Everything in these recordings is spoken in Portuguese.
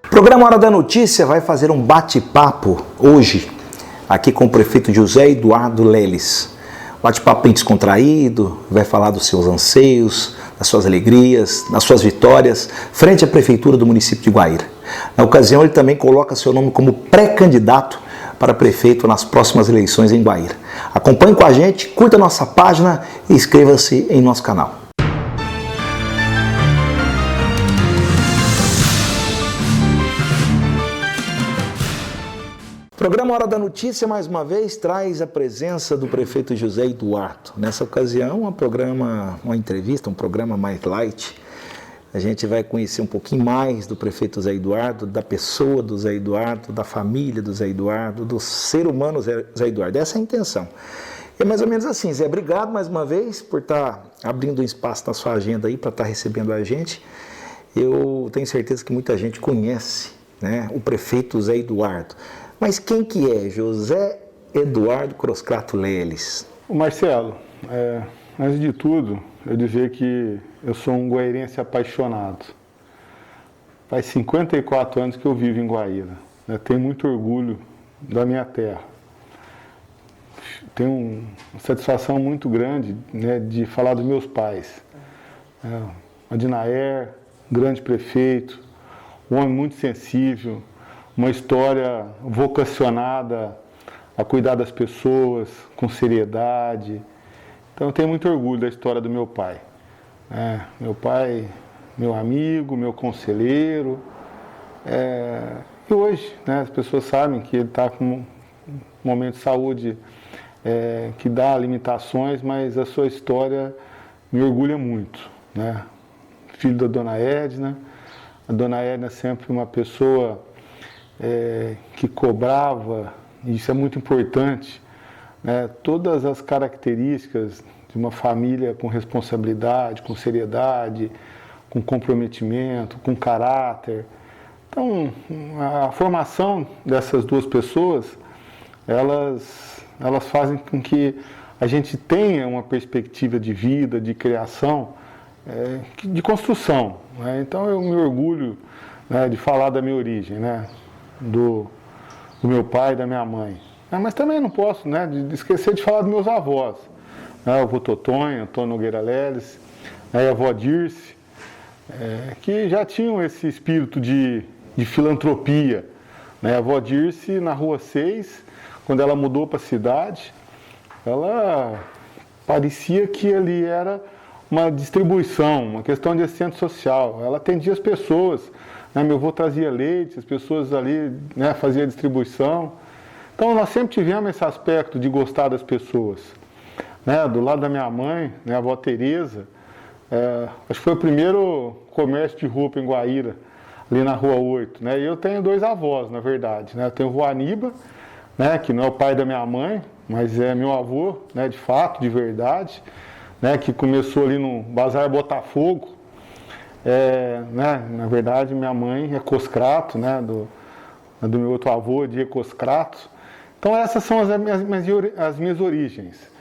O programa Hora da Notícia vai fazer um bate-papo hoje aqui com o prefeito José Eduardo Leles. Bate-papo bem descontraído, vai falar dos seus anseios, das suas alegrias, das suas vitórias frente à prefeitura do município de Guaíra. Na ocasião, ele também coloca seu nome como pré-candidato para prefeito nas próximas eleições em Guaíra. Acompanhe com a gente, curta a nossa página e inscreva-se em nosso canal. O programa Hora da Notícia, mais uma vez, traz a presença do prefeito José Eduardo. Nessa ocasião, uma entrevista, um programa mais light. A gente vai conhecer um pouquinho mais do prefeito Zé Eduardo, da pessoa do Zé Eduardo, da família do Zé Eduardo, do ser humano Zé Eduardo. Essa é a intenção. É mais ou menos assim, Zé, obrigado mais uma vez por estar abrindo um espaço na sua agenda aí para estar recebendo a gente. Eu tenho certeza que muita gente conhece, né, o prefeito Zé Eduardo. Mas quem que é José Eduardo Croscrato Leles? O Marcelo, antes de tudo, eu dizer que eu sou um guairense apaixonado. Faz 54 anos que eu vivo em Guaíra. Eu tenho muito orgulho da minha terra. Tenho uma satisfação muito grande, né, de falar dos meus pais. Adinaer, grande prefeito, um homem muito sensível, uma história vocacionada a cuidar das pessoas com seriedade. Então eu tenho muito orgulho da história do meu pai. Meu pai, meu amigo, meu conselheiro. E hoje, né, as pessoas sabem que ele está com um momento de saúde que dá limitações, mas a sua história me orgulha muito, né? Filho da dona Edna. A dona Edna é sempre uma pessoa que cobrava, e isso é muito importante, né, todas as características de uma família com responsabilidade, com seriedade, com comprometimento, com caráter. Então, a formação dessas duas pessoas, elas fazem com que a gente tenha uma perspectiva de vida, de criação, de construção, né? Então, eu me orgulho, né, de falar da minha origem, né, do meu pai e da minha mãe. Mas também não posso, né, de esquecer de falar dos meus avós. O avô Totonho, Antônio Nogueira Leles, a avó Dirce, que já tinham esse espírito de filantropia. A avó Dirce, na Rua 6, quando ela mudou para a cidade, ela parecia que ali era uma distribuição, uma questão de assistente social. Ela atendia as pessoas, né? Meu avô trazia leite, as pessoas ali, né, faziam a distribuição. Então nós sempre tivemos esse aspecto de gostar das pessoas. Do lado da minha mãe, né, a avó Tereza, acho que foi o primeiro comércio de roupa em Guaíra, ali na Rua 8. Né? E eu tenho dois avós, na verdade. Né? Eu tenho o vô Aníbal, né, que não é o pai da minha mãe, mas é meu avô, né, de fato, de verdade, né, que começou ali no Bazar Botafogo. Né, na verdade, minha mãe é Coscrato, né, do meu outro avô, Diego Coscrato. Então essas são as minhas origens.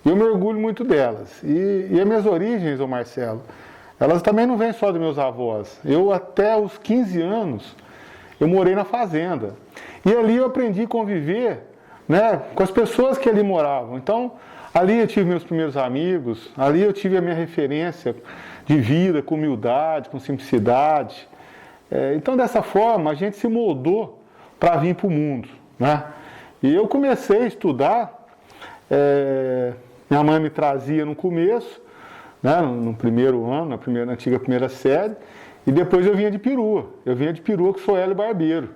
E eu me orgulho muito delas. E as minhas origens, ô Marcelo, elas também não vêm só dos meus avós. Eu, até os 15 anos, eu morei na fazenda. E ali eu aprendi a conviver, né, com as pessoas que ali moravam. Então, ali eu tive meus primeiros amigos, ali eu tive a minha referência de vida, com humildade, com simplicidade. Então, dessa forma, a gente se moldou para vir para o mundo, né? E eu comecei a estudar, minha mãe me trazia no começo, né, no primeiro ano, na antiga primeira série, e depois eu vinha de perua. Eu vinha de perua com o seu Hélio Barbeiro,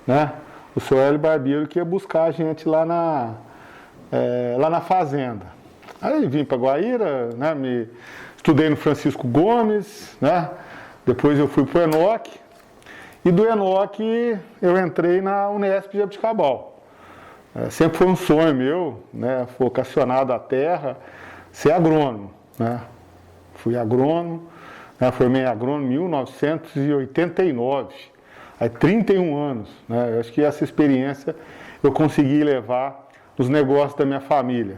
né? O seu Hélio Barbeiro que ia buscar a gente lá na fazenda. Aí vim para Guaíra, né, estudei no Francisco Gomes, né? Depois eu fui para o Enoch, e do Enoch eu entrei na Unesp de Jabuticabal. Sempre foi um sonho meu, né, vocacionado à terra, ser agrônomo, né? Fui agrônomo, né, formei agrônomo em 1989, há 31 anos. Né? Eu acho que essa experiência eu consegui levar nos negócios da minha família.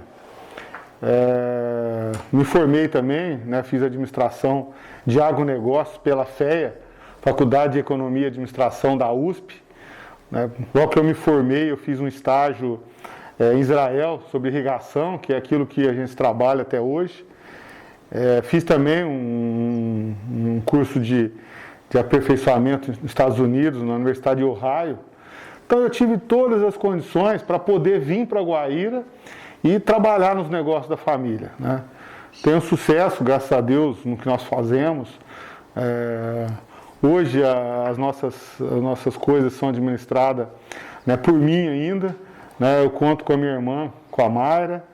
Me formei também, né, fiz administração de agronegócios pela FEA, Faculdade de Economia e Administração da USP. Né. Logo que eu me formei, eu fiz um estágio em Israel sobre irrigação, que é aquilo que a gente trabalha até hoje. Fiz também um curso de aperfeiçoamento nos Estados Unidos, na Universidade de Ohio. Então eu tive todas as condições para poder vir para Guaíra e trabalhar nos negócios da família. Né. Tenho sucesso, graças a Deus, no que nós fazemos. Hoje as nossas coisas são administradas, né, por mim ainda. Né. Eu conto com a minha irmã, com a Mayra,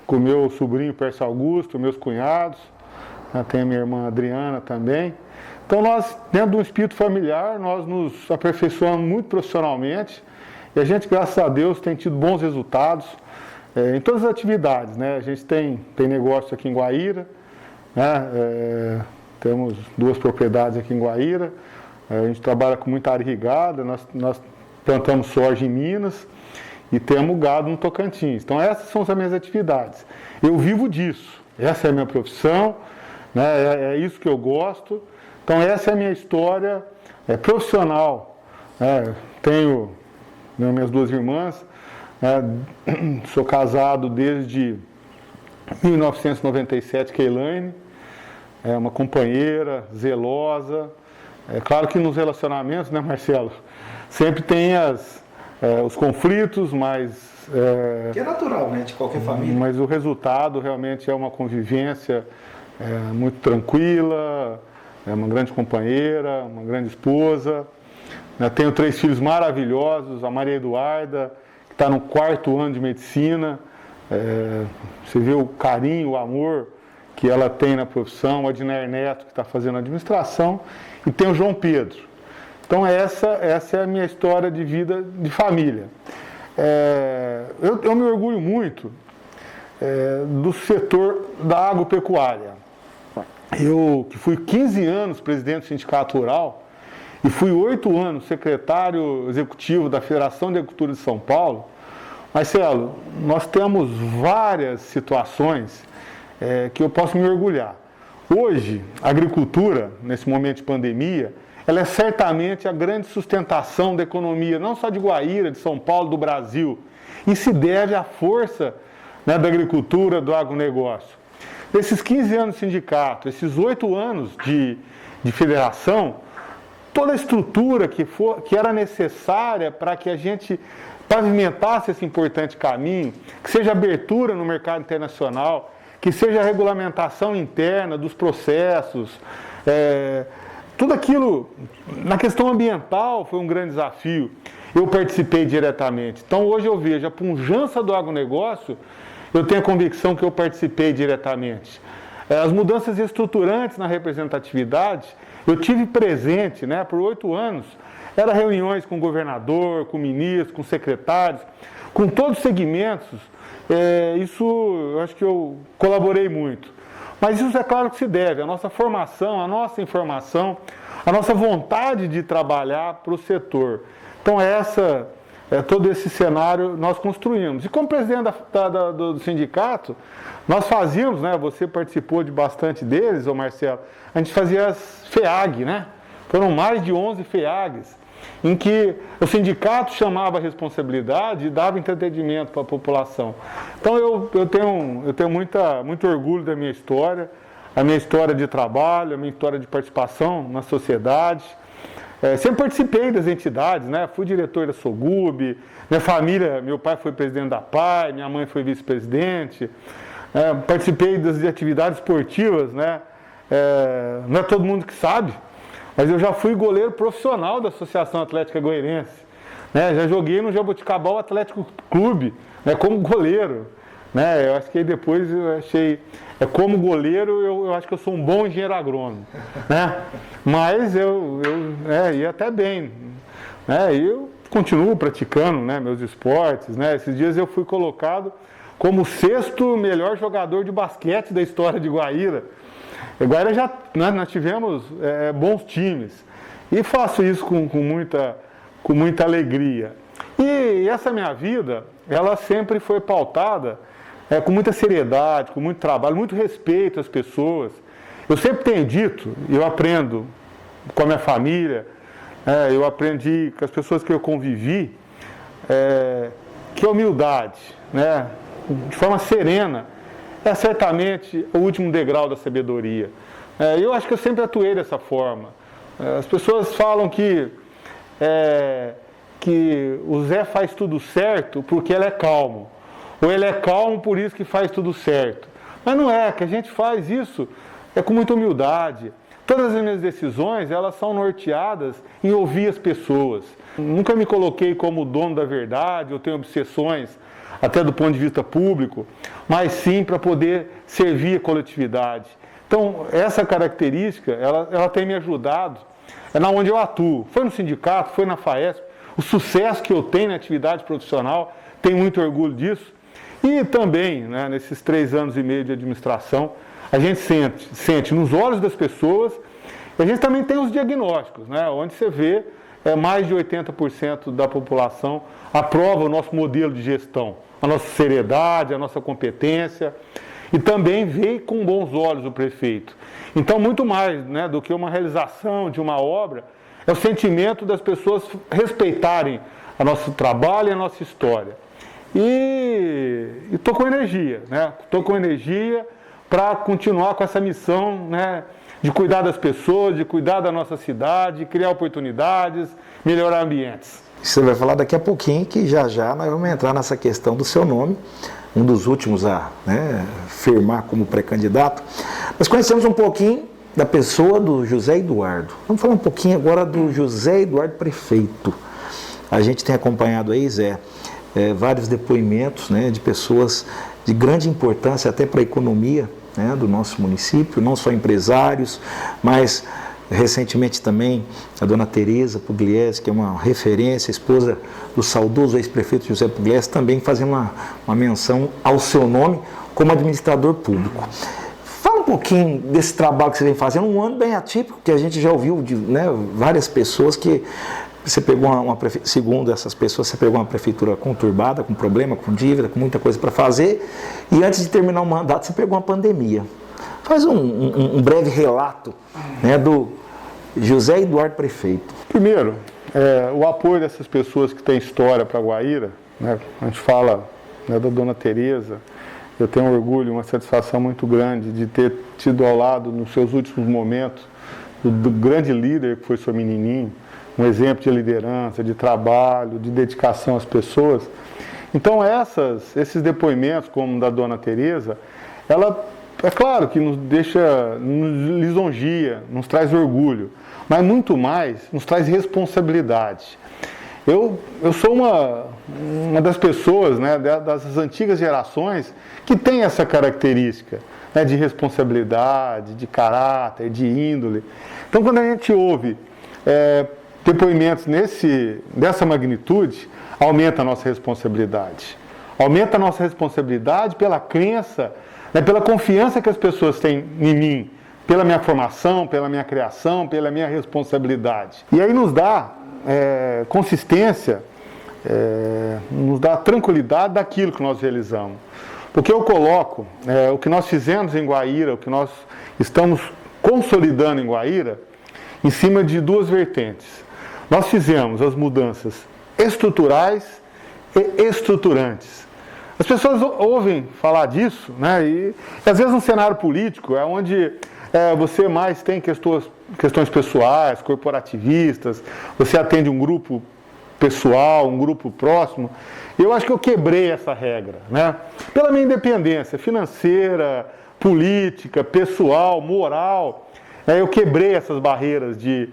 com o meu sobrinho Pércio Augusto, meus cunhados, né, tem a minha irmã Adriana também. Então nós, dentro de um espírito familiar, nós nos aperfeiçoamos muito profissionalmente e a gente, graças a Deus, tem tido bons resultados em todas as atividades. Né? A gente tem negócio aqui em Guaíra, né? Temos 2 propriedades aqui em Guaíra, a gente trabalha com muita área irrigada, nós plantamos soja em Minas e temos gado no Tocantins. Então essas são as minhas atividades. Eu vivo disso, essa é a minha profissão, né? É isso que eu gosto. Então essa é a minha história profissional. Tenho minhas 2 irmãs, sou casado desde 1997 com a Elaine, é uma companheira, zelosa. É claro que nos relacionamentos, né, Marcelo, sempre tem os conflitos, mas... que é natural, né, de qualquer família. Mas o resultado realmente é uma convivência muito tranquila, é uma grande companheira, uma grande esposa. Tenho 3 filhos maravilhosos, a Maria Eduarda, que está no 4º ano de medicina. Você vê o carinho, o amor que ela tem na profissão, o Adinair Neto, que está fazendo administração, e tem o João Pedro. Então essa é a minha história de vida de família. Eu me orgulho muito do setor da agropecuária. Eu, que fui 15 anos presidente do Sindicato Rural e fui 8 anos secretário executivo da Federação de Agricultura de São Paulo, Marcelo, nós temos várias situações que eu posso me orgulhar. Hoje, a agricultura, nesse momento de pandemia, ela é certamente a grande sustentação da economia, não só de Guaíra, de São Paulo, do Brasil. E se deve à força, né, da agricultura, do agronegócio. Esses 15 anos de sindicato, esses 8 anos de federação, toda a estrutura que era necessária para que a gente pavimentasse esse importante caminho, que seja abertura no mercado internacional, que seja a regulamentação interna dos processos, tudo aquilo, na questão ambiental, foi um grande desafio. Eu participei diretamente. Então, hoje eu vejo a pujança do agronegócio, eu tenho a convicção que eu participei diretamente. As mudanças estruturantes na representatividade, eu tive presente, né, por 8 anos. Era reuniões com o governador, com o ministro, com secretários, com todos os segmentos. Isso, eu acho que eu colaborei muito. Mas isso é claro que se deve à nossa formação, à nossa informação, à nossa vontade de trabalhar para o setor. Então, todo esse cenário nós construímos. E como presidente do sindicato, nós fazíamos, né, você participou de bastante deles, ô Marcelo, a gente fazia as FEAG, né? Foram mais de 11 FEAGs, em que o sindicato chamava a responsabilidade e dava entretenimento para a população. Então eu tenho muito orgulho da minha história, a minha história de trabalho, a minha história de participação na sociedade. Sempre participei das entidades, né? Fui diretor da Sogub, minha família, meu pai foi presidente da PAI, minha mãe foi vice-presidente. Participei das atividades esportivas, né? Não é todo mundo que sabe, mas eu já fui goleiro profissional da Associação Atlética Goirense. Né? Já joguei no Jaboticabal Atlético Clube, né, como goleiro. Né? Eu acho que aí depois eu achei... como goleiro, eu acho que eu sou um bom engenheiro agrônomo. Né? Mas eu ia até bem. Né? E eu continuo praticando, né, meus esportes. Né? Esses dias eu fui colocado como o 6º melhor jogador de basquete da história de Guaíra. Guaíra nós tivemos bons times. E faço isso com muita alegria. E essa minha vida, ela sempre foi pautada com muita seriedade, com muito trabalho, muito respeito às pessoas. Eu sempre tenho dito, eu aprendo com a minha família, eu aprendi com as pessoas que eu convivi, que a humildade, né, de forma serena, é certamente o último degrau da sabedoria. Eu acho que eu sempre atuei dessa forma. As pessoas falam que o Zé faz tudo certo porque ele é calmo. Ou ele é calmo por isso que faz tudo certo. Mas não é, que a gente faz isso com muita humildade. Todas as minhas decisões, elas são norteadas em ouvir as pessoas. Nunca me coloquei como dono da verdade, eu tenho obsessões, até do ponto de vista público, mas sim para poder servir a coletividade. Então, essa característica, ela tem me ajudado, na onde eu atuo. Foi no sindicato, foi na FAESP, o sucesso que eu tenho na atividade profissional, tenho muito orgulho disso. E também, né, nesses 3 anos e meio de administração, a gente sente nos olhos das pessoas, e a gente também tem os diagnósticos, né, onde você vê mais de 80% da população aprova o nosso modelo de gestão, a nossa seriedade, a nossa competência, e também vê com bons olhos o prefeito. Então, muito mais, né, do que uma realização de uma obra, é o sentimento das pessoas respeitarem o nosso trabalho e a nossa história. E estou com energia, né? Estou com energia para continuar com essa missão, né, de cuidar das pessoas, de cuidar da nossa cidade, criar oportunidades, melhorar ambientes. Você vai falar daqui a pouquinho, que já nós vamos entrar nessa questão do seu nome, um dos últimos a, né, firmar como pré-candidato. Nós conhecemos um pouquinho da pessoa do José Eduardo. Vamos falar um pouquinho agora do José Eduardo prefeito. A gente tem acompanhado aí, Zé, vários depoimentos, né, de pessoas de grande importância até para a economia, né, do nosso município, não só empresários, mas recentemente também a dona Tereza Pugliese, que é uma referência, esposa do saudoso ex-prefeito José Pugliese, também fazendo uma menção ao seu nome como administrador público. Fala um pouquinho desse trabalho que você vem fazendo, um ano bem atípico, que a gente já ouviu de, né, várias pessoas que você pegou segundo essas pessoas, você pegou uma prefeitura conturbada, com problema, com dívida, com muita coisa para fazer, e antes de terminar o mandato você pegou uma pandemia. Faz um breve relato, né, do José Eduardo prefeito. Primeiro, o apoio dessas pessoas que têm história para Guaíra, né, a gente fala, né, da dona Tereza, eu tenho um orgulho, uma satisfação muito grande de ter tido ao lado, nos seus últimos momentos, do grande líder que foi seu menininho, um exemplo de liderança, de trabalho, de dedicação às pessoas. Então esses depoimentos, como o da dona Tereza, ela, é claro que nos lisonjia, nos traz orgulho, mas muito mais nos traz responsabilidade. Eu sou uma das pessoas, né, das antigas gerações que tem essa característica, né, de responsabilidade, de caráter, de índole. Então, quando a gente ouve depoimentos dessa magnitude, aumenta a nossa responsabilidade. Aumenta a nossa responsabilidade pela crença, né, pela confiança que as pessoas têm em mim, pela minha formação, pela minha criação, pela minha responsabilidade. E aí nos dá consistência, nos dá tranquilidade daquilo que nós realizamos. Porque eu coloco o que nós fizemos em Guaíra, o que nós estamos consolidando em Guaíra, em cima de 2 vertentes. Nós fizemos as mudanças estruturais e estruturantes. As pessoas ouvem falar disso, né? E às vezes no cenário político é onde você mais tem questões pessoais, corporativistas, você atende um grupo pessoal, um grupo próximo. Eu acho que eu quebrei essa regra, né? Pela minha independência financeira, política, pessoal, moral, eu quebrei essas barreiras de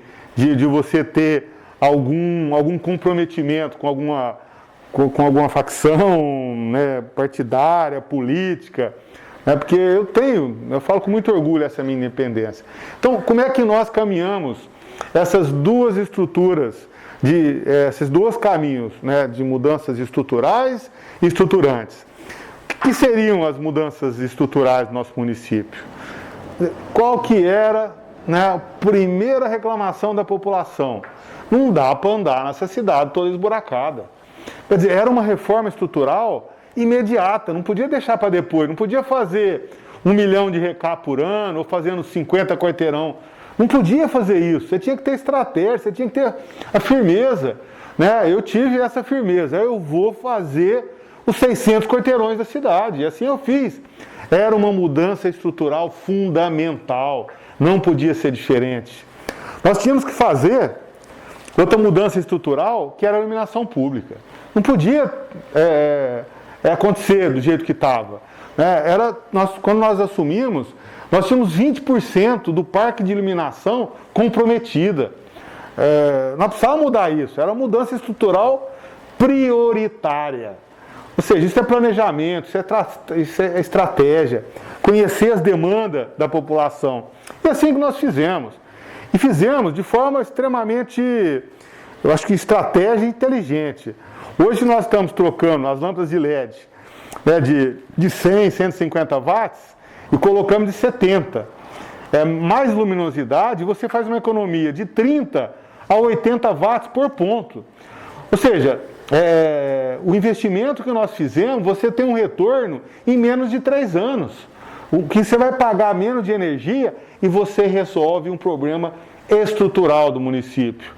você ter algum comprometimento com alguma facção, né, partidária, política, né, porque eu falo com muito orgulho essa minha independência. Então, como é que nós caminhamos essas 2 estruturas, esses 2 caminhos, né, de mudanças estruturais e estruturantes? O que seriam as mudanças estruturais do nosso município? Qual que era, né, a primeira reclamação da população? Não dá para andar nessa cidade toda esburacada. Quer dizer, era uma reforma estrutural imediata, não podia deixar para depois, não podia fazer 1 milhão de recap por ano ou fazendo 50 quarteirão. Não podia fazer isso, você tinha que ter estratégia, você tinha que ter a firmeza. Né? Eu tive essa firmeza, eu vou fazer os 600 quarteirões da cidade, e assim eu fiz. Era uma mudança estrutural fundamental, não podia ser diferente. Nós tínhamos que fazer outra mudança estrutural, que era a iluminação pública. Não podia acontecer do jeito que estava. Né? Quando nós assumimos, nós tínhamos 20% do parque de iluminação comprometida. Nós precisávamos mudar isso, era uma mudança estrutural prioritária. Ou seja, isso é planejamento, isso é estratégia, conhecer as demandas da população. E assim que nós fizemos. E fizemos de forma extremamente, eu acho que estratégia e inteligente. Hoje nós estamos trocando as lâmpadas de LED, né, de 100, 150 watts e colocamos de 70. Mais luminosidade, você faz uma economia de 30 a 80 watts por ponto. Ou seja, o investimento que nós fizemos, você tem um retorno em menos de 3 anos. O que você vai pagar menos de energia e você resolve um problema estrutural do município.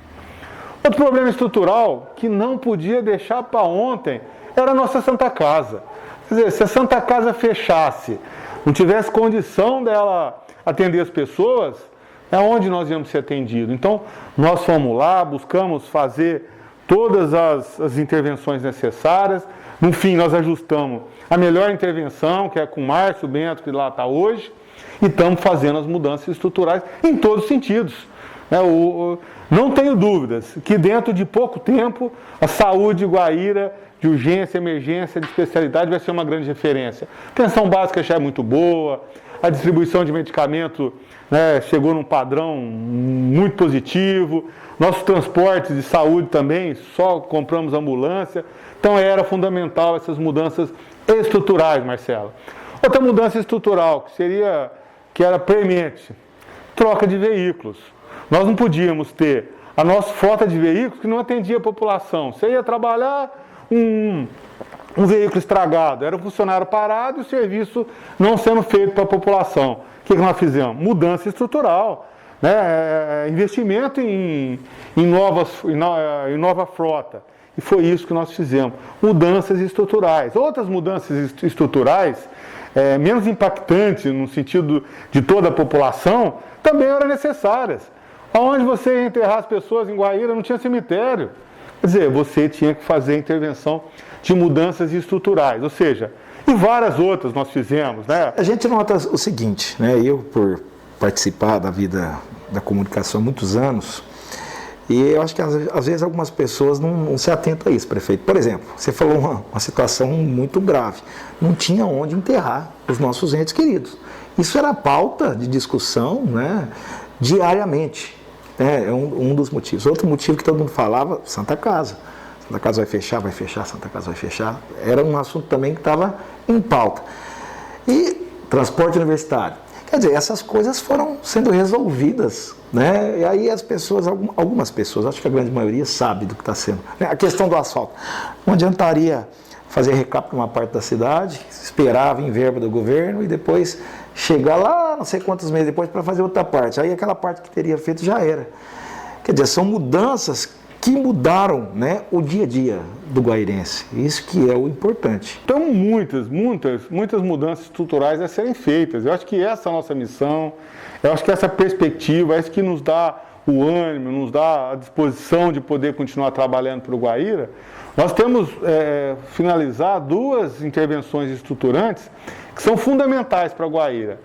Outro problema estrutural que não podia deixar para ontem era a nossa Santa Casa. Quer dizer, se a Santa Casa fechasse, não tivesse condição dela atender as pessoas, é onde nós íamos ser atendidos. Então, nós fomos lá, buscamos fazer todas as intervenções necessárias. No fim, nós ajustamos a melhor intervenção, que é com o Márcio Bento, que lá está hoje, e estamos fazendo as mudanças estruturais em todos os sentidos. Não tenho dúvidas que dentro de pouco tempo, a saúde de Guaíra, de urgência, emergência, de especialidade, vai ser uma grande referência. A atenção básica já é muito boa, a distribuição de medicamento, né, chegou num padrão muito positivo, nossos transportes de saúde também, só compramos ambulância. Então era fundamental essas mudanças estruturais, Marcelo. Outra mudança estrutural que era premente, troca de veículos. Nós não podíamos ter a nossa frota de veículos que não atendia a população. Você ia trabalhar, um veículo estragado, era um funcionário parado e o serviço não sendo feito para a população. O que nós fizemos? Mudança estrutural, né? Investimento em nova frota. E foi isso que nós fizemos. Mudanças estruturais. Outras mudanças estruturais, menos impactantes no sentido de toda a população, também eram necessárias. Onde você ia enterrar as pessoas em Guaíra não tinha cemitério. Quer dizer, você tinha que fazer intervenção de mudanças estruturais. Ou seja, e várias outras nós fizemos. Né? A gente nota o seguinte, né? Eu, por participar da vida da comunicação há muitos anos, e eu acho que às vezes algumas pessoas não se atentam a isso, prefeito. Por exemplo, você falou uma situação muito grave. Não tinha onde enterrar os nossos entes queridos. Isso era pauta de discussão, né, diariamente. É um dos motivos. Outro motivo que todo mundo falava, Santa Casa. Santa Casa vai fechar, Santa Casa vai fechar. Era um assunto também que estava em pauta. E transporte universitário. Quer dizer, essas coisas foram sendo resolvidas, né? E aí as pessoas, algumas pessoas, acho que a grande maioria sabe do que está sendo. A questão do asfalto. Não adiantaria fazer recap numa parte da cidade, esperava em verba do governo e depois chegar lá, não sei quantos meses depois, para fazer outra parte. Aí aquela parte que teria feito já era. Quer dizer, são mudanças que mudaram, né, o dia a dia do guairense. Isso que é o importante. Então, muitas mudanças estruturais a serem feitas. Eu acho que essa é a nossa missão, eu acho que essa perspectiva é isso que nos dá o ânimo, nos dá a disposição de poder continuar trabalhando para o Guaíra. Nós temos finalizar 2 intervenções estruturantes que são fundamentais para a Guaíra.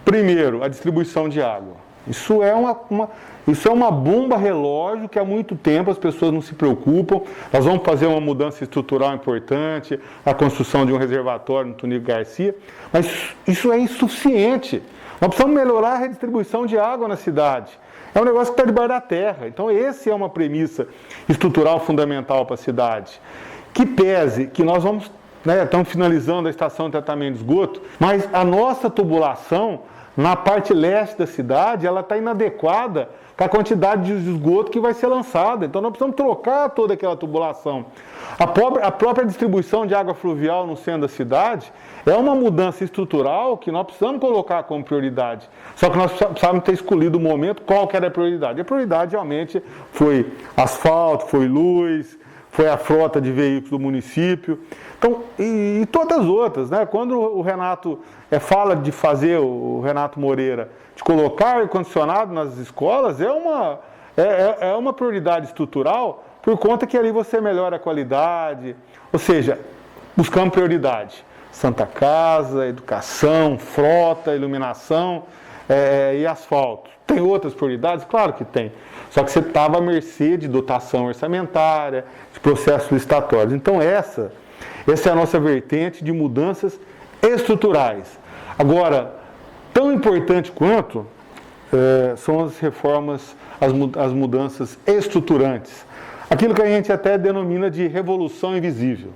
Primeiro, a distribuição de água. Isso é uma bomba relógio que há muito tempo as pessoas não se preocupam. Nós vamos fazer uma mudança estrutural importante, a construção de um reservatório no Tunico Garcia, mas isso é insuficiente. Nós precisamos melhorar a redistribuição de água na cidade. É um negócio que está debaixo da terra. Então, essa é uma premissa estrutural fundamental para a cidade. Que pese que nós estamos finalizando a estação de tratamento de esgoto, mas a nossa tubulação na parte leste da cidade, ela está inadequada com a quantidade de esgoto que vai ser lançada. Então nós precisamos trocar toda aquela tubulação. A própria distribuição de água fluvial no centro da cidade é uma mudança estrutural que nós precisamos colocar como prioridade. Só que nós precisamos ter escolhido o momento qual que era a prioridade. A prioridade realmente foi asfalto, foi luz, foi a frota de veículos do município. Então, e todas as outras, né? Quando o Renato fala de fazer, o Renato Moreira, de colocar ar-condicionado nas escolas, é uma prioridade estrutural, por conta que ali você melhora a qualidade, ou seja, buscamos prioridade. Santa Casa, educação, frota, iluminação e asfalto. Tem outras prioridades? Claro que tem. Só que você estava à mercê de dotação orçamentária, de processos licitatórios. Então essa é a nossa vertente de mudanças estruturais. Agora, tão importante quanto são as reformas, as mudanças estruturantes. Aquilo que a gente até denomina de revolução invisível.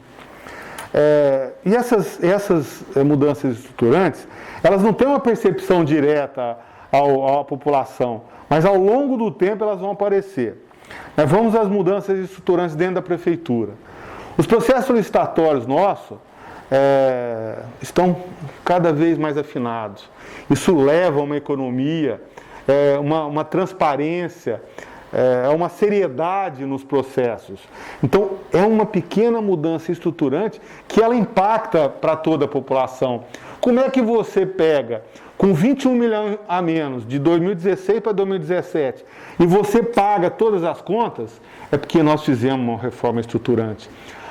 E essas mudanças estruturantes, elas não têm uma percepção direta à população, mas ao longo do tempo elas vão aparecer. Vamos às mudanças estruturantes dentro da prefeitura. Os processos licitatórios nossos estão cada vez mais afinados. Isso leva a uma economia, uma transparência, uma seriedade nos processos. Então, é uma pequena mudança estruturante que ela impacta para toda a população. Como é que você pega com 21 milhões a menos de 2016 para 2017 e você paga todas as contas? É porque nós fizemos uma reforma estruturante.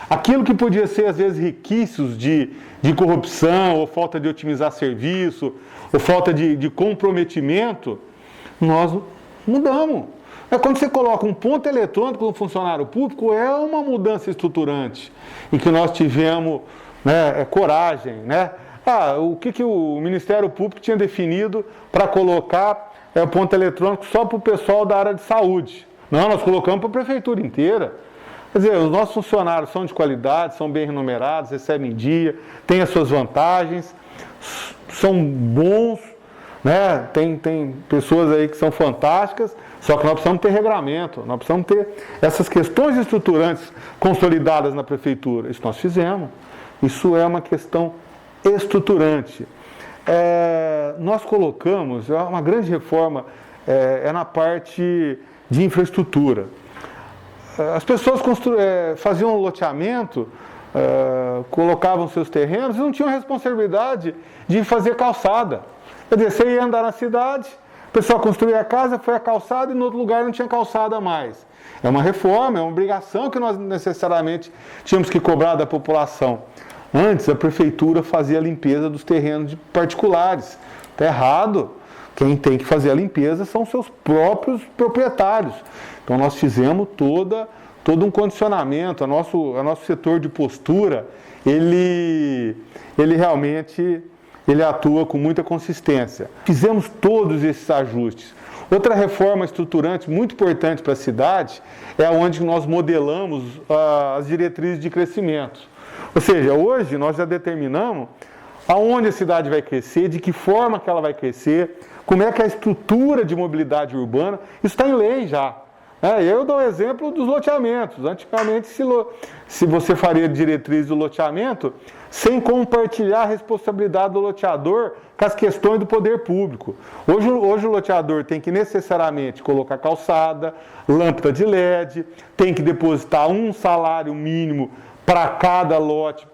Aquilo que podia ser, às vezes, requisitos de corrupção, ou falta de otimizar serviço, ou falta de comprometimento, nós mudamos. Quando você coloca um ponto eletrônico no funcionário público, é uma mudança estruturante, em que nós tivemos coragem. O que o Ministério Público tinha definido para colocar o ponto eletrônico só para o pessoal da área de saúde? Não, nós colocamos para a prefeitura inteira. Quer dizer, os nossos funcionários são de qualidade, são bem remunerados, recebem em dia, têm as suas vantagens, são bons, tem pessoas aí que são fantásticas, só que nós precisamos ter regramento, nós precisamos ter essas questões estruturantes consolidadas na prefeitura. Isso nós fizemos. Isso é uma questão estruturante. Nós colocamos, uma grande reforma na parte de infraestrutura. As pessoas faziam um loteamento, colocavam seus terrenos e não tinham responsabilidade de fazer calçada. Quer dizer, você ia andar na cidade, o pessoal construía a casa, foi a calçada e no outro lugar não tinha calçada mais. É uma reforma, é uma obrigação que nós necessariamente tínhamos que cobrar da população. Antes, a prefeitura fazia a limpeza dos terrenos de particulares. Está errado. Quem tem que fazer a limpeza são seus próprios proprietários. Então, nós fizemos todo um condicionamento. O nosso setor de postura, ele realmente atua com muita consistência. Fizemos todos esses ajustes. Outra reforma estruturante muito importante para a cidade é onde nós modelamos as diretrizes de crescimento. Ou seja, hoje nós já determinamos aonde a cidade vai crescer, de que forma que ela vai crescer, como é que é a estrutura de mobilidade urbana. Isso está em lei já. Eu dou o exemplo dos loteamentos. Antigamente, se você faria diretriz do loteamento, sem compartilhar a responsabilidade do loteador com as questões do poder público. Hoje o loteador tem que necessariamente colocar calçada, lâmpada de LED, tem que depositar um salário mínimo para cada lote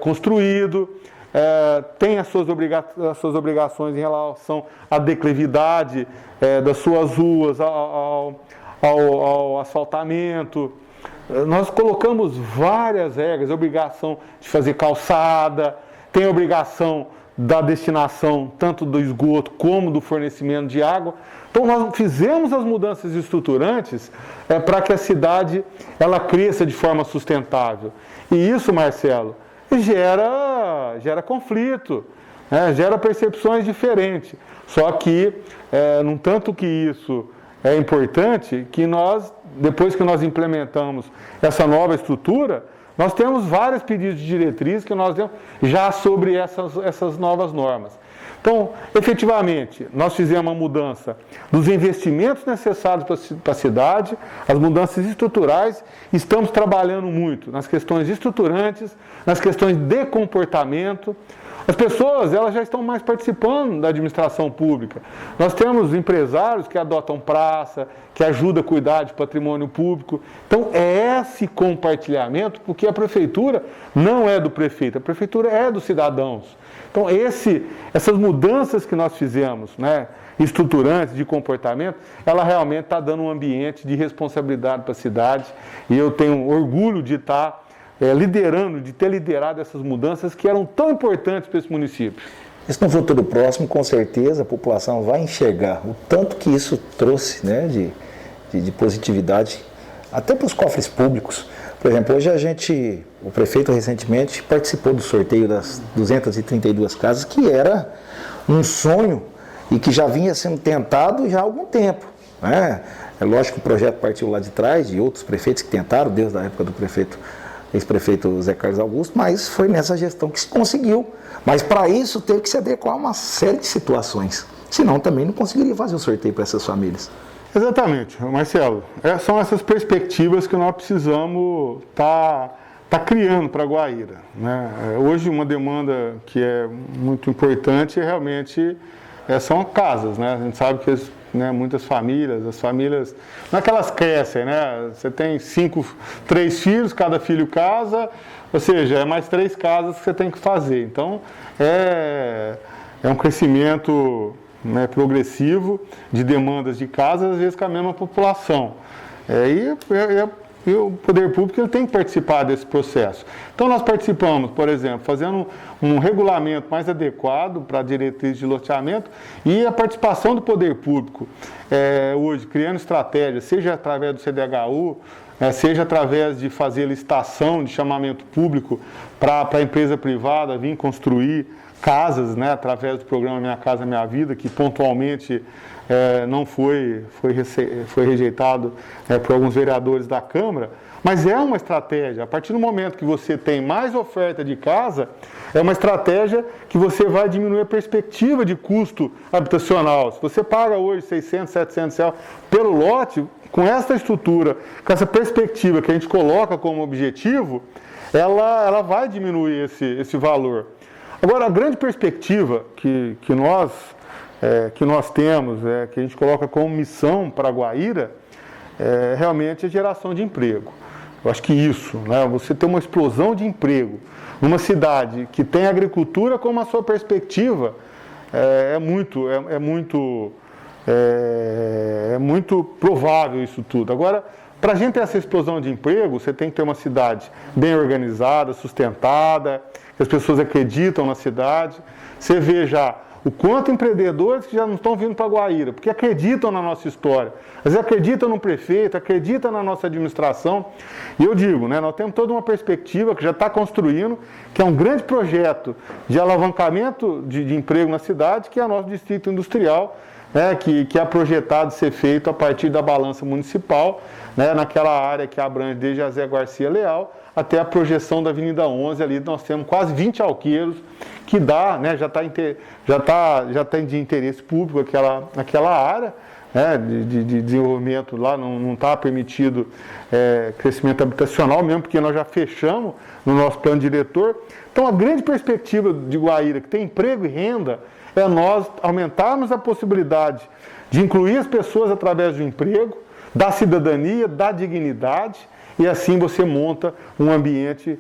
construído, tem as suas obrigações em relação à declividade das suas ruas, ao asfaltamento. Nós colocamos várias regras, a obrigação de fazer calçada, tem a obrigação da destinação tanto do esgoto como do fornecimento de água. Então nós fizemos as mudanças estruturantes para que a cidade ela cresça de forma sustentável. E isso, Marcelo, gera conflito, gera percepções diferentes. Só que, num tanto que isso é importante, que depois que nós implementamos essa nova estrutura, nós temos vários pedidos de diretriz que nós temos já sobre essas novas normas. Então, efetivamente, nós fizemos uma mudança dos investimentos necessários para a cidade, as mudanças estruturais, estamos trabalhando muito nas questões estruturantes, nas questões de comportamento. As pessoas, elas já estão mais participando da administração pública. Nós temos empresários que adotam praça, que ajudam a cuidar de patrimônio público. Então, é esse compartilhamento, porque a prefeitura não é do prefeito, a prefeitura é dos cidadãos. Então, essas mudanças que nós fizemos, né, estruturantes de comportamento, ela realmente está dando um ambiente de responsabilidade para a cidade. E eu tenho orgulho de estar liderando, de ter liderado essas mudanças que eram tão importantes para esse município. Isso no futuro próximo, com certeza, a população vai enxergar o tanto que isso trouxe, né, de positividade, até para os cofres públicos. Por exemplo, hoje o prefeito recentemente participou do sorteio das 232 casas, que era um sonho e que já vinha sendo tentado já há algum tempo, né? É lógico que o projeto partiu lá de trás, de outros prefeitos que tentaram, desde a época do ex-prefeito Zé Carlos Augusto, mas foi nessa gestão que se conseguiu. Mas para isso teve que se adequar a uma série de situações, senão também não conseguiria fazer o sorteio para essas famílias. Exatamente, Marcelo. São essas perspectivas que nós precisamos tá criando para Guaíra, né? Hoje uma demanda que é muito importante realmente são casas, né? A gente sabe que muitas famílias, as famílias, não é que elas crescem, né? Você tem 3 filhos, cada filho casa, ou seja, é mais 3 casas que você tem que fazer. Então, é um crescimento, né, progressivo de demandas de casas, às vezes com a mesma população. E o poder público ele tem que participar desse processo. Então, nós participamos, por exemplo, fazendo um regulamento mais adequado para a diretriz de loteamento e a participação do poder público, hoje, criando estratégias, seja através do CDHU, seja através de fazer licitação de chamamento público para a empresa privada vir construir casas, né, através do programa Minha Casa Minha Vida, que pontualmente não foi rejeitado por alguns vereadores da Câmara, mas é uma estratégia. A partir do momento que você tem mais oferta de casa, é uma estratégia que você vai diminuir a perspectiva de custo habitacional. Se você paga hoje 600, 700 reais pelo lote, com essa estrutura, com essa perspectiva que a gente coloca como objetivo, ela vai diminuir esse valor. Agora, a grande perspectiva que nós temos, que a gente coloca como missão para Guaíra, é realmente a geração de emprego. Eu acho que isso, né, você ter uma explosão de emprego numa cidade que tem a agricultura como a sua perspectiva, é muito provável isso tudo. Agora, para a gente ter essa explosão de emprego, você tem que ter uma cidade bem organizada, sustentada, que as pessoas acreditam na cidade. Você vê já o quanto empreendedores que já não estão vindo para Guaíra, porque acreditam na nossa história. Às vezes acreditam no prefeito, acreditam na nossa administração. E eu digo, né, nós temos toda uma perspectiva que já está construindo, que é um grande projeto de alavancamento de emprego na cidade, que é o nosso distrito industrial, né, que é projetado ser feito a partir da balança municipal, né, naquela área que abrange desde a Zé Garcia Leal até a projeção da Avenida 11, ali nós temos quase 20 alqueiros, que dá, né, já tem de interesse público aquela área, né, de desenvolvimento lá, não está permitido crescimento habitacional mesmo, porque nós já fechamos no nosso plano diretor. Então, a grande perspectiva de Guaíra, que tem emprego e renda, é nós aumentarmos a possibilidade de incluir as pessoas através do emprego, da cidadania, da dignidade, e assim você monta um ambiente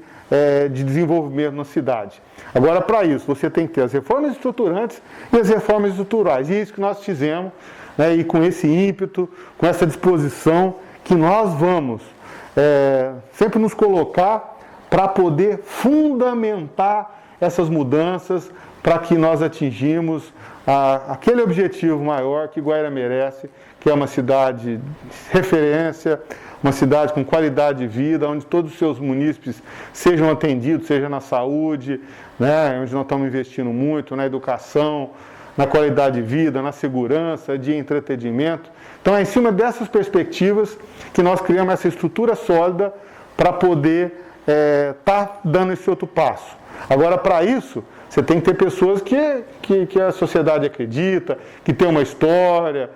de desenvolvimento na cidade. Agora, para isso, você tem que ter as reformas estruturantes e as reformas estruturais. E é isso que nós fizemos, né, e com esse ímpeto, com essa disposição, que nós vamos sempre nos colocar para poder fundamentar essas mudanças, para que nós atingimos aquele objetivo maior que Guaíra merece, que é uma cidade de referência, uma cidade com qualidade de vida, onde todos os seus munícipes sejam atendidos, seja na saúde, né, onde nós estamos investindo muito, na educação, na qualidade de vida, na segurança, de entretenimento. Então, é em cima dessas perspectivas que nós criamos essa estrutura sólida para poder estar dando esse outro passo. Agora, para isso, você tem que ter pessoas que a sociedade acredita, que tem uma história,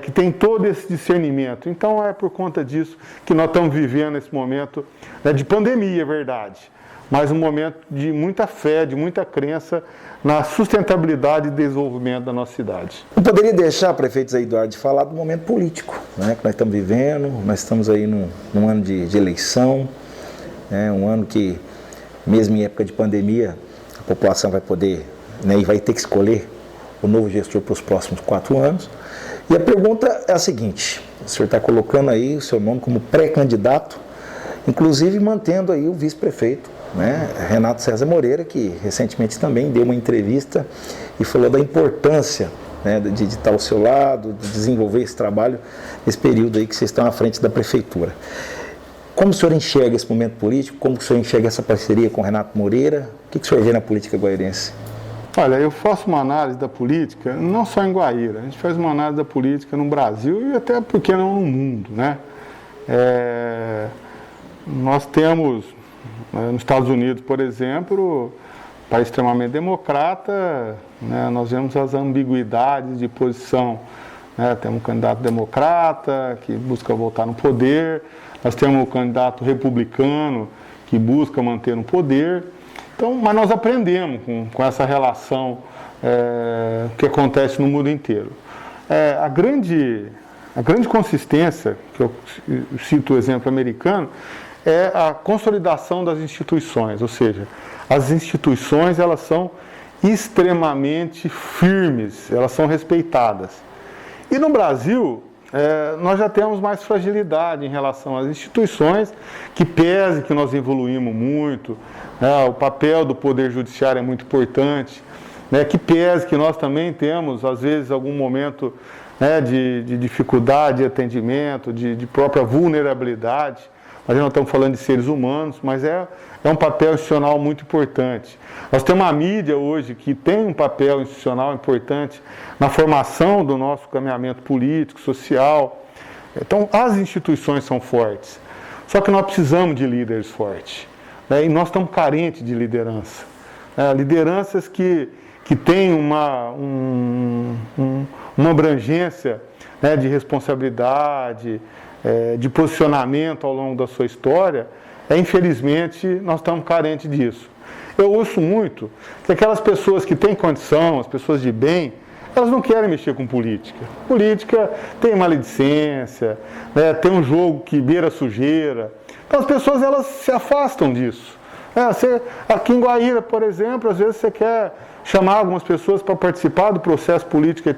que tem todo esse discernimento. Então, é por conta disso que nós estamos vivendo esse momento, né, de pandemia, é verdade, mas um momento de muita fé, de muita crença na sustentabilidade e desenvolvimento da nossa cidade. Não poderia deixar, prefeito Zé Eduardo, de falar do momento político, né, que nós estamos vivendo. Nós estamos aí num ano de eleição, né, um ano que, mesmo em época de pandemia, a população vai poder, né, e vai ter que escolher o novo gestor para os próximos 4 anos. E a pergunta é a seguinte: o senhor está colocando aí o seu nome como pré-candidato, inclusive mantendo aí o vice-prefeito, né, Renato César Moreira, que recentemente também deu uma entrevista e falou da importância, né, de estar ao seu lado, de desenvolver esse trabalho nesse período aí que vocês estão à frente da prefeitura. Como o senhor enxerga esse momento político? Como o senhor enxerga essa parceria com o Renato Moreira? O que o senhor vê na política guairense? Olha, eu faço uma análise da política, não só em Guaíra, a gente faz uma análise da política no Brasil e até, por que não, no mundo, né? Nós temos, nos Estados Unidos, por exemplo, um país extremamente democrata, né? Nós vemos as ambiguidades de posição, né? Temos um candidato democrata que busca voltar no poder, nós temos um candidato republicano que busca manter no poder. Então, mas nós aprendemos com essa relação que acontece no mundo inteiro. A grande consistência, que eu cito o exemplo americano, é a consolidação das instituições, ou seja, as instituições elas são extremamente firmes, elas são respeitadas. E no Brasil, nós já temos mais fragilidade em relação às instituições, que pese que nós evoluímos muito, o papel do Poder Judiciário é muito importante, né, que pese que nós também temos, às vezes, algum momento, né, de dificuldade de atendimento, de própria vulnerabilidade. Nós não estamos falando de seres humanos, mas é um papel institucional muito importante. Nós temos uma mídia hoje que tem um papel institucional importante na formação do nosso caminhamento político, social. Então, as instituições são fortes. Só que nós precisamos de líderes fortes, né? E nós estamos carentes de liderança. Lideranças que têm uma abrangência, né, de responsabilidade, de posicionamento ao longo da sua história. Infelizmente, nós estamos carentes disso. Eu ouço muito que aquelas pessoas que têm condição, as pessoas de bem, elas não querem mexer com política. Política tem maledicência, né, tem um jogo que beira sujeira. Então as pessoas elas se afastam disso. Aqui em Guaíra, por exemplo, às vezes você quer chamar algumas pessoas para participar do processo político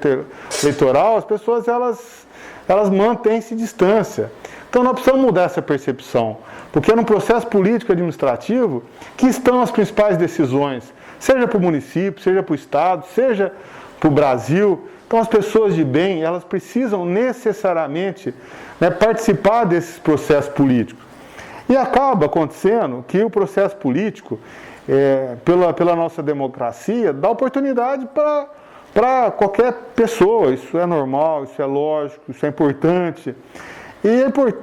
eleitoral, as pessoas elas mantêm-se distância. Então nós precisamos mudar essa percepção, porque é no processo político administrativo que estão as principais decisões, seja para o município, seja para o Estado, seja para o Brasil. Então as pessoas de bem, elas precisam necessariamente, né, participar desses processos políticos. E acaba acontecendo que o processo político, pela nossa democracia, dá oportunidade para qualquer pessoa. Isso é normal, isso é lógico, isso é importante.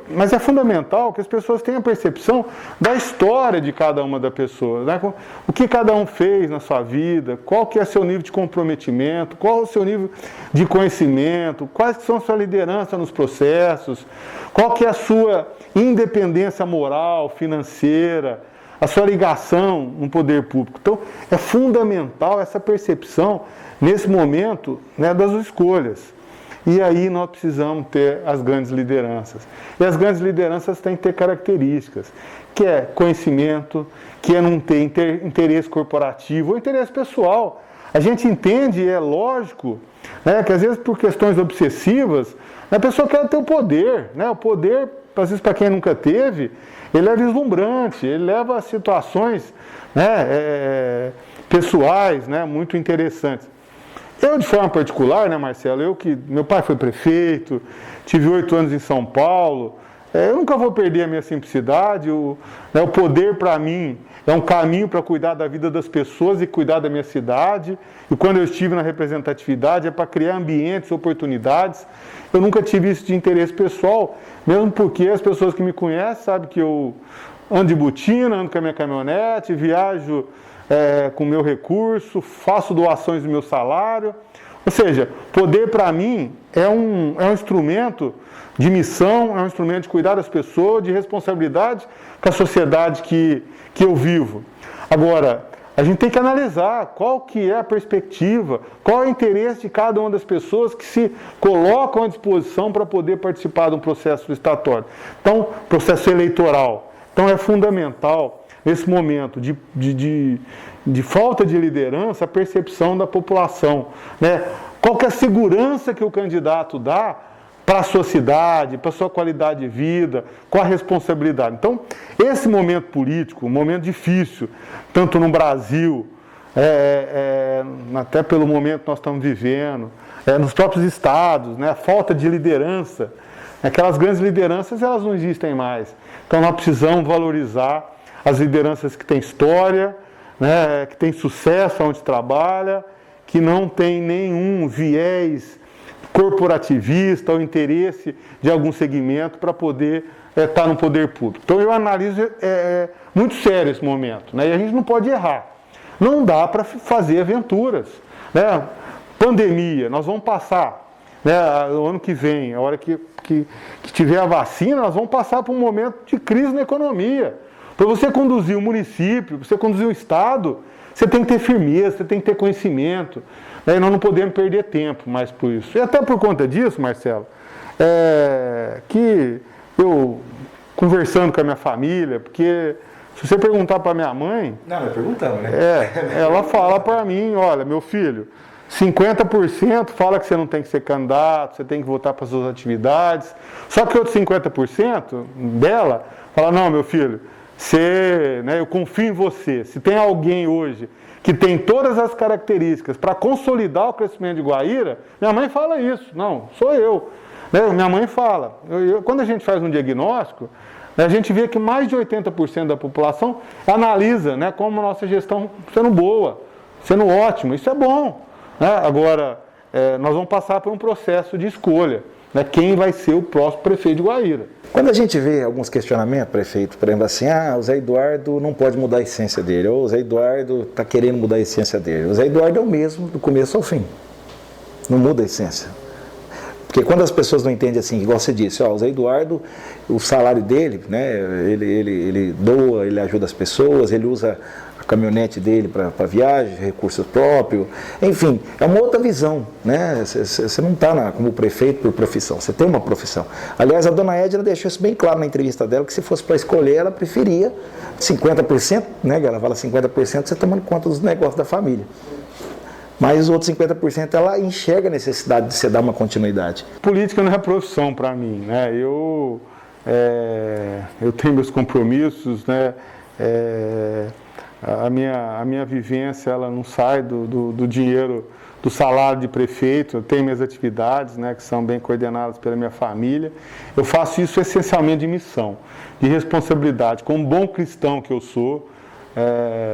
Mas é fundamental que as pessoas tenham a percepção da história de cada uma das pessoas, né? O que cada um fez na sua vida, qual que é o seu nível de comprometimento, qual é o seu nível de conhecimento, quais são a sua liderança nos processos, qual que é a sua independência moral, financeira, a sua ligação no poder público. Então, é fundamental essa percepção nesse momento, né, das escolhas. E aí nós precisamos ter as grandes lideranças. E as grandes lideranças têm que ter características, que é conhecimento, que é não ter interesse corporativo ou interesse pessoal. A gente entende, é lógico, né, que às vezes por questões obsessivas, a pessoa quer ter o poder. Né? O poder, às vezes para quem nunca teve, ele é vislumbrante, ele leva a situações, né, pessoais, né, muito interessantes. Eu, de forma particular, né, Marcelo, meu pai foi prefeito, tive 8 anos em São Paulo, eu nunca vou perder a minha simplicidade, o poder para mim é um caminho para cuidar da vida das pessoas e cuidar da minha cidade, e quando eu estive na representatividade é para criar ambientes, oportunidades. Eu nunca tive isso de interesse pessoal, mesmo porque as pessoas que me conhecem sabem que eu ando de botina, ando com a minha caminhonete, viajo com o meu recurso, faço doações do meu salário. Ou seja, poder para mim é um instrumento de missão, é um instrumento de cuidar das pessoas, de responsabilidade com a sociedade que eu vivo. Agora, a gente tem que analisar qual que é a perspectiva, qual é o interesse de cada uma das pessoas que se colocam à disposição para poder participar de um processo licitatório. Então, processo eleitoral. Então, é fundamental, nesse momento de falta de liderança, a percepção da população, né? Qual que é a segurança que o candidato dá para a sua cidade, para a sua qualidade de vida, com a responsabilidade. Então, esse momento político, um momento difícil, tanto no Brasil, até pelo momento que nós estamos vivendo, nos próprios estados, né, a falta de liderança, aquelas grandes lideranças, elas não existem mais. Então, nós precisamos valorizar as lideranças que têm história, né, que têm sucesso onde trabalha, que não tem nenhum viés corporativista ou interesse de algum segmento para poder estar no poder público. Então eu analiso muito sério esse momento, né? E a gente não pode errar. Não dá para fazer aventuras, né? Pandemia, nós vamos passar, né? O ano que vem, a hora que tiver a vacina, nós vamos passar por um momento de crise na economia. Para você conduzir o município, para você conduzir o Estado, você tem que ter firmeza, você tem que ter conhecimento. E nós não podemos perder tempo mais por isso. E até por conta disso, Marcelo, que eu, conversando com a minha família, porque se você perguntar para minha mãe... Não, perguntamos, né? Ela fala para mim, olha, meu filho, 50% fala que você não tem que ser candidato, você tem que voltar para as suas atividades. Só que outros 50% dela fala, não, meu filho, eu confio em você. Se tem alguém hoje que tem todas as características para consolidar o crescimento de Guaíra, minha mãe fala isso. Não, sou eu. Minha mãe fala. Quando a gente faz um diagnóstico, a gente vê que mais de 80% da população analisa, né, como a nossa gestão sendo boa, sendo ótima. Isso é bom. Né? Agora, nós vamos passar por um processo de escolha. Né, quem vai ser o próximo prefeito de Guaíra. Quando a gente vê alguns questionamentos, prefeito, por exemplo, assim, o Zé Eduardo não pode mudar a essência dele, ou o Zé Eduardo está querendo mudar a essência dele. O Zé Eduardo é o mesmo do começo ao fim, não muda a essência. Porque quando as pessoas não entendem assim, igual você disse, o Zé Eduardo, o salário dele, né, ele doa, ele ajuda as pessoas, ele usa a caminhonete dele para viagem, recursos próprios, enfim, é uma outra visão, né? Você não está como prefeito por profissão, você tem uma profissão. Aliás, a dona Edna deixou isso bem claro na entrevista dela, que se fosse para escolher, ela preferia 50%, né? Ela fala 50% você tomando conta dos negócios da família. Mas os outros 50% ela enxerga a necessidade de você dar uma continuidade. Política não é profissão para mim, né? Eu tenho meus compromissos, né? A minha vivência ela não sai do dinheiro, do salário de prefeito. Eu tenho minhas atividades, né, que são bem coordenadas pela minha família. Eu faço isso essencialmente de missão, de responsabilidade, como bom cristão que eu sou,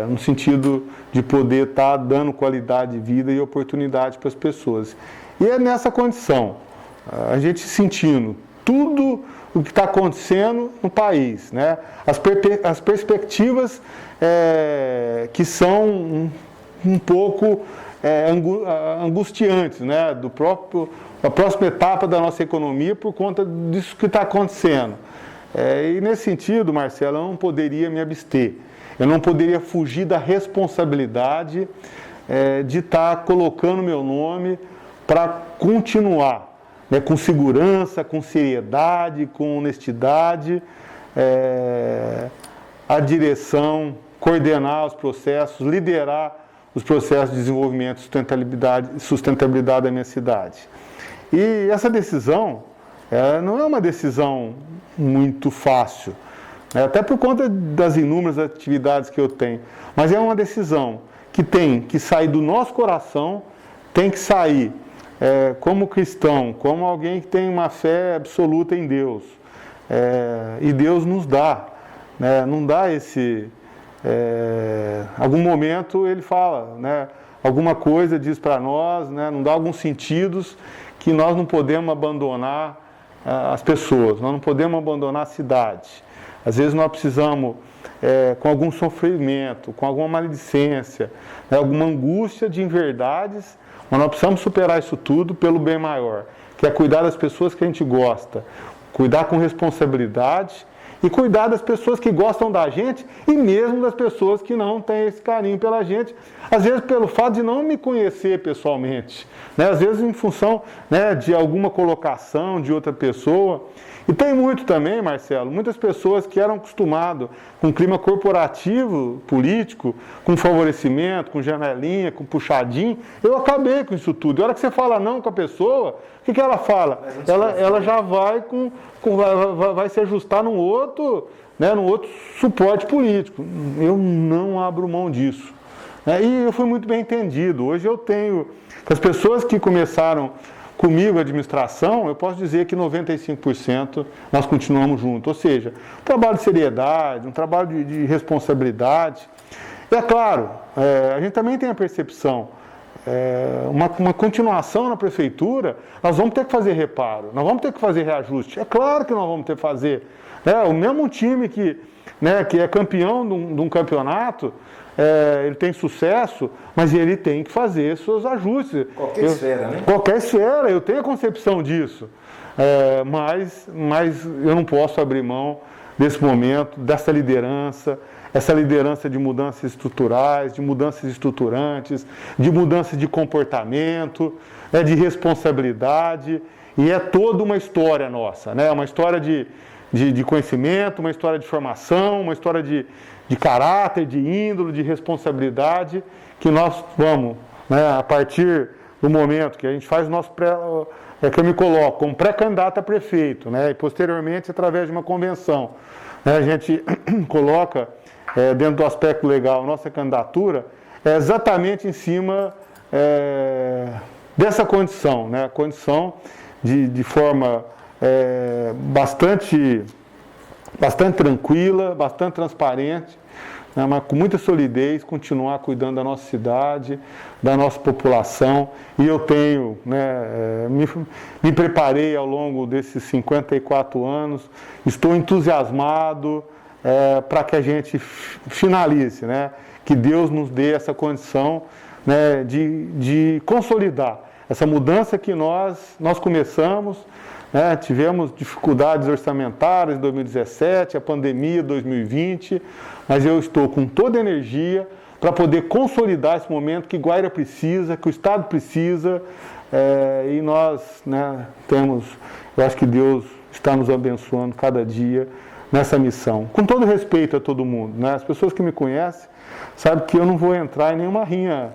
no sentido de poder estar dando qualidade de vida e oportunidade para as pessoas. E é nessa condição, a gente sentindo tudo o que está acontecendo no país, né? As perspectivas que são um pouco angustiantes, né? A próxima etapa da nossa economia por conta disso que está acontecendo. E nesse sentido, Marcelo, eu não poderia me abster, eu não poderia fugir da responsabilidade de estar colocando meu nome para continuar, né, com segurança, com seriedade, com honestidade, a direção, coordenar os processos, liderar os processos de desenvolvimento e sustentabilidade da minha cidade. E essa decisão não é uma decisão muito fácil, até por conta das inúmeras atividades que eu tenho, mas é uma decisão que tem que sair do nosso coração, tem que sair como cristão, como alguém que tem uma fé absoluta em Deus. E Deus nos dá, né? Não dá esse... algum momento ele fala, né? Alguma coisa diz para nós, né? Não dá alguns sentidos que nós não podemos abandonar as pessoas, nós não podemos abandonar a cidade. Às vezes nós precisamos, com algum sofrimento, com alguma maledicência, né, alguma angústia de inverdades, mas nós precisamos superar isso tudo pelo bem maior, que é cuidar das pessoas que a gente gosta, cuidar com responsabilidade e cuidar das pessoas que gostam da gente e mesmo das pessoas que não têm esse carinho pela gente, às vezes pelo fato de não me conhecer pessoalmente, né? Às vezes em função, né, de alguma colocação de outra pessoa. E tem muito também, Marcelo, muitas pessoas que eram acostumadas com um clima corporativo, político, com favorecimento, com janelinha, com puxadinho. Eu acabei com isso tudo. E a hora que você fala não com a pessoa, o que ela fala? Ela já vai vai se ajustar num outro, né, num outro suporte político. Eu não abro mão disso. E eu fui muito bem entendido. Hoje eu tenho, as pessoas que começaram comigo a administração, eu posso dizer que 95% nós continuamos juntos. Ou seja, um trabalho de seriedade, um trabalho de responsabilidade. E é claro, a gente também tem a percepção, uma continuação na prefeitura, nós vamos ter que fazer reparo, nós vamos ter que fazer reajuste. É claro que nós vamos ter que fazer. O mesmo time que é campeão de um campeonato, ele tem sucesso, mas ele tem que fazer seus ajustes. Qualquer esfera, né? Qualquer esfera, eu tenho a concepção disso. Mas eu não posso abrir mão desse momento, dessa liderança, essa liderança de mudanças estruturais, de mudanças estruturantes, de mudanças de comportamento, de responsabilidade, e é toda uma história nossa, né? Uma história de conhecimento, uma história de formação, uma história de caráter, de índole, de responsabilidade, que nós vamos, né, a partir do momento que a gente faz o nosso que eu me coloco como pré-candidato a prefeito, né, e posteriormente através de uma convenção, né, a gente coloca dentro do aspecto legal a nossa candidatura exatamente em cima dessa condição, né, a condição de forma bastante tranquila, bastante transparente, né, mas com muita solidez, continuar cuidando da nossa cidade, da nossa população. E eu tenho, né, me preparei ao longo desses 54 anos, estou entusiasmado para que a gente finalize, né, que Deus nos dê essa condição, né, de consolidar essa mudança que nós começamos. Tivemos dificuldades orçamentárias em 2017, a pandemia 2020, mas eu estou com toda a energia para poder consolidar esse momento que Guaíra precisa, que o Estado precisa, e nós, né, eu acho que Deus está nos abençoando cada dia nessa missão. Com todo respeito a todo mundo, né? As pessoas que me conhecem sabem que eu não vou entrar em nenhuma rinha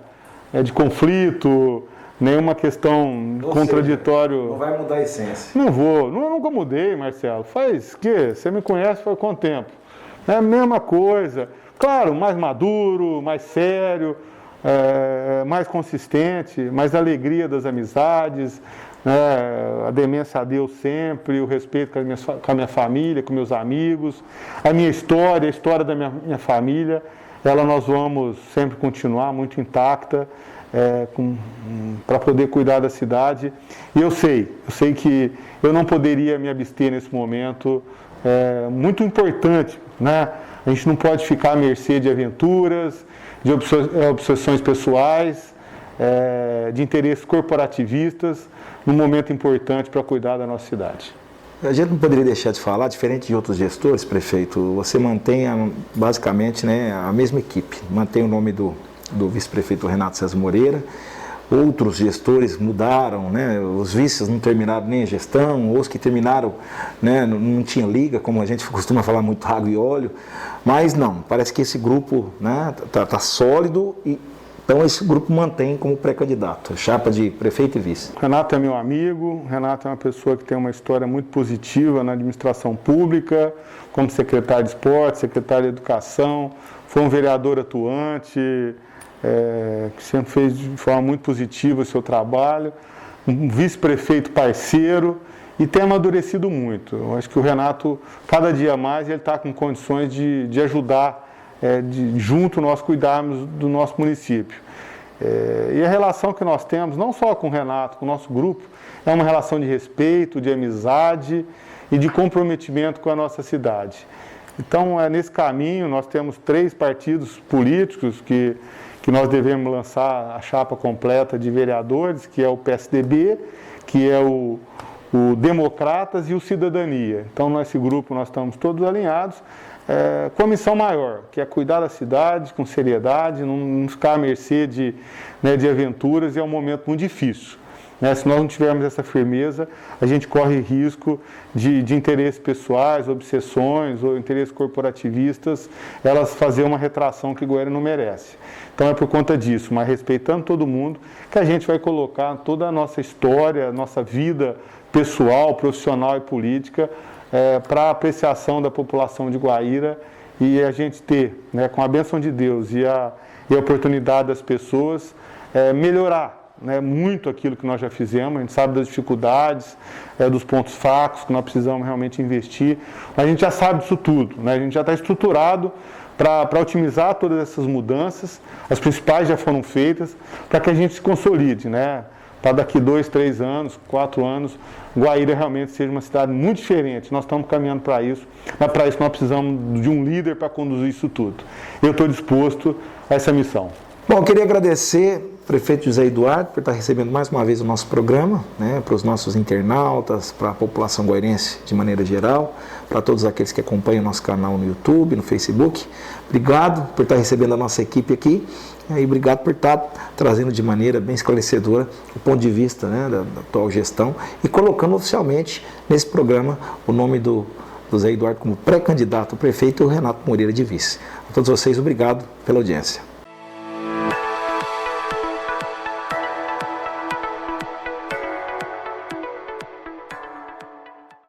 de conflito, nenhuma questão contraditória. Não vai mudar a essência. Não vou. Eu nunca mudei, Marcelo. Faz que? Você me conhece faz quanto tempo? É a mesma coisa. Claro, mais maduro, mais sério, mais consistente, mais alegria das amizades, a demência a Deus sempre, o respeito com a minha família, com meus amigos, a minha história, a história da minha família, nós vamos sempre continuar muito intacta, para poder cuidar da cidade. E eu sei que eu não poderia me abster nesse momento, muito importante, né? A gente não pode ficar à mercê de aventuras, de obsessões pessoais, de interesses corporativistas, num momento importante para cuidar da nossa cidade. A gente não poderia deixar de falar, diferente de outros gestores, prefeito, você mantém basicamente, né, a mesma equipe, mantém o nome do vice-prefeito Renato César Moreira. Outros gestores mudaram, né? Os vices não terminaram nem a gestão, ou os que terminaram, né, não tinha liga, como a gente costuma falar muito, água e óleo, mas não, parece que esse grupo, né, tá sólido, e então esse grupo mantém como pré-candidato, chapa de prefeito e vice. Renato é meu amigo, Renato é uma pessoa que tem uma história muito positiva na administração pública, como secretário de esporte, secretário de educação, foi um vereador atuante, que sempre fez de forma muito positiva o seu trabalho, um vice-prefeito parceiro e tem amadurecido muito. Eu acho que o Renato, cada dia mais, ele está com condições de ajudar, junto nós cuidarmos do nosso município. E a relação que nós temos, não só com o Renato, com o nosso grupo, é uma relação de respeito, de amizade e de comprometimento com a nossa cidade. Então, nesse caminho, nós temos 3 partidos políticos que nós devemos lançar a chapa completa de vereadores, que é o PSDB, que é o Democratas e o Cidadania. Então, nesse grupo, nós estamos todos alinhados com a missão maior, que é cuidar da cidade com seriedade, não ficar à mercê de aventuras, e é um momento muito difícil. Se nós não tivermos essa firmeza, a gente corre risco de interesses pessoais, obsessões ou interesses corporativistas, elas fazer uma retração que Goiânia não merece. Então é por conta disso, mas respeitando todo mundo, que a gente vai colocar toda a nossa história, nossa vida pessoal, profissional e política para a apreciação da população de Guaíra, e a gente ter, com a bênção de Deus e a oportunidade das pessoas, melhorar muito aquilo que nós já fizemos. A gente sabe das dificuldades, dos pontos fracos que nós precisamos realmente investir, mas a gente já sabe disso tudo, a gente já está estruturado para otimizar todas essas mudanças. As principais já foram feitas, para que a gente se consolide, para daqui 2, 3 anos, 4 anos, Guaíra realmente seja uma cidade muito diferente. Nós estamos caminhando para isso, mas para isso nós precisamos de um líder para conduzir isso tudo. Eu estou disposto a essa missão. Bom, eu queria agradecer ao prefeito José Eduardo por estar recebendo mais uma vez o nosso programa, para os nossos internautas, para a população goirense de maneira geral, para todos aqueles que acompanham o nosso canal no YouTube, no Facebook. Obrigado por estar recebendo a nossa equipe aqui, e obrigado por estar trazendo de maneira bem esclarecedora o ponto de vista da atual gestão e colocando oficialmente nesse programa o nome do José Eduardo como pré-candidato a prefeito e o Renato Moreira de vice. A todos vocês, obrigado pela audiência.